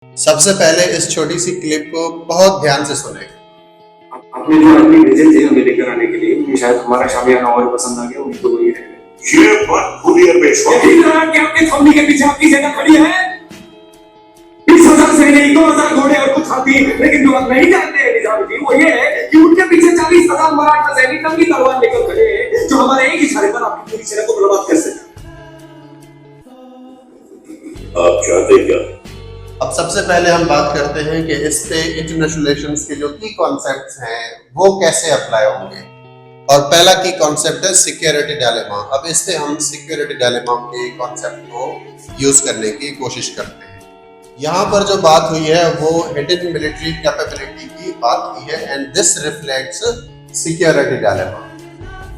सबसे पहले इस छोटी सी क्लिप को बहुत ध्यान से सुने। आपने जो आदमी भेजे थे हमें लेकर आने के लिए, ये शायद हमारा शामियाना और पसंद आ गया, उनको वही रह गए। ये बात भूलिए पेशवा। यही कारण कि आपके थमली के पीछे आपकी सेना खड़ी है। 20,000 सैनिक, 2,000 घोड़े और कुछ हाथी, लेकिन जो आप नहीं जानते हैं निजाम जी, वो ये है कि उनके पीछे 40,000 मराठा सैनिक नंगी तलवार लेकर खड़े हैं, जो हमारे एक इशारे पर आपकी पूरी सेना को बर्बाद कर सके। आप चाहते क्या? अब सबसे पहले हम बात करते हैं कि इस पे इंटरनेशनल रिलेशंस के जो की कॉन्सेप्ट्स हैं वो कैसे अप्लाई होंगे। और पहला की कॉन्सेप्ट है सिक्योरिटी डायलेमा। अब इस पे हम सिक्योरिटी डायलेमा के कॉन्सेप्ट को यूज करने की कोशिश करते हैं। यहाँ पर जो बात हुई है वो हिडन मिलिट्री कैपेबिलिटी की बात हुई है and this reflects security dilemma.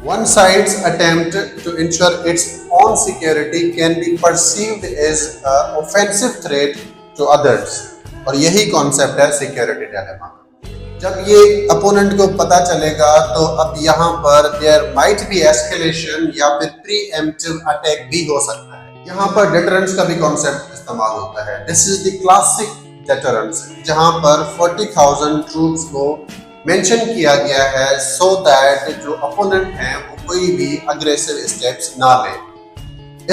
One side's attempt to ensure its own security can be perceived as an offensive threat to others, और यही कॉन्सेप्ट है सिक्योरिटी डायलेमा। जब ये अपोनेंट को पता चलेगा तो अब यहाँ पर देयर माइट बी एस्केलेशन या फिर प्रीएम्प्टिव अटैक भी हो सकता है। यहाँ पर डेटरेंस का भी कॉन्सेप्ट इस्तेमाल होता है। This is the classic deterrence, जहाँ पर 40,000 ट्रूप्स को मेंशन किया गया है सो दैट जो अपोनेंट हैं वो कोई भी अग्रेसिव स्टेप्स ना ले।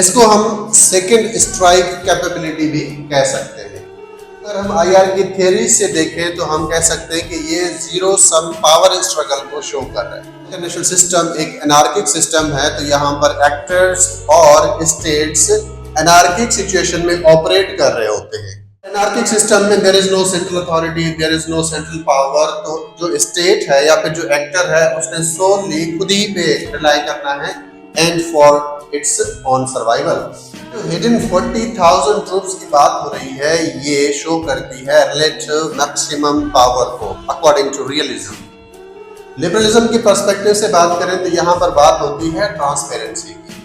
इसको हम सेकंड स्ट्राइक कैपेबिलिटी भी कह सकते हैं। अगर हम आईआर की थ्योरी से देखें तो हम कह सकते हैं कि ये जीरो सम पावर स्ट्रगल को शो कर रहा है। इंटरनेशनल सिस्टम एक एनार्किक सिस्टम है, तो यहाँ पर एक्टर्स और स्टेट्स एनार्किक सिचुएशन में ऑपरेट कर रहे होते हैं। एनार्किक सिस्टम में there is no central authority, there is no central power, तो जो स्टेट है या फिर जो एक्टर है उसने सोली खुद ही पे रिलाई करना है and for its on survival. जो हिडन 40,000 ट्रूप्स की बात हो रही है ये शो करती है रिलेटिव मैक्सिमम पावर को अकॉर्डिंग टू रियलिज्म। लिबरलिज्म की पर्सपेक्टिव से बात करें तो यहाँ पर बात होती है ट्रांसपेरेंसी की,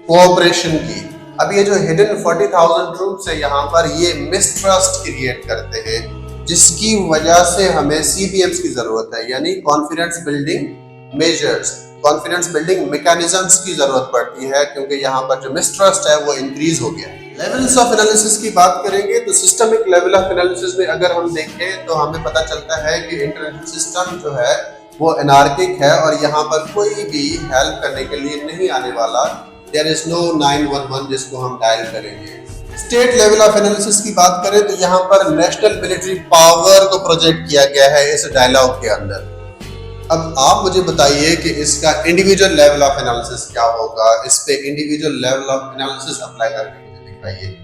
कोऑपरेशन की। अब ये जो हिडन 40,000 ट्रूप्स है यहाँ पर ये मिसट्रस्ट क्रिएट करते हैं, जिसकी वजह से हमें सीबीएम्स की जरूरत है, यानी confidence building measures, confidence building mechanisms की जरूरत पड़ती है, क्योंकि यहाँ पर जो मिसट्रस्ट है वो इंक्रीज हो गया। लेवल्स ऑफ एनालिसिस की बात करेंगे तो सिस्टमिक लेवल ऑफ एनालिसिस में अगर हम देखें तो हमें पता चलता है कि इंटरनेशनल सिस्टम जो है वो एनार्किक है और यहाँ पर कोई भी हेल्प करने के लिए नहीं आने वाला। देयर इज नो 911 जिसको हम डायल करेंगे। स्टेट लेवल ऑफ एनालिसिस की बात करें तो यहाँ पर नेशनल मिलिट्री पावर को प्रोजेक्ट किया गया है इस डायलॉग के अंदर। अब आप मुझे बताइए कि इसका इंडिविजुअल लेवल ऑफ एनालिसिस क्या होगा। इस पे individual level of analysis apply करके मुझे दिखाइए।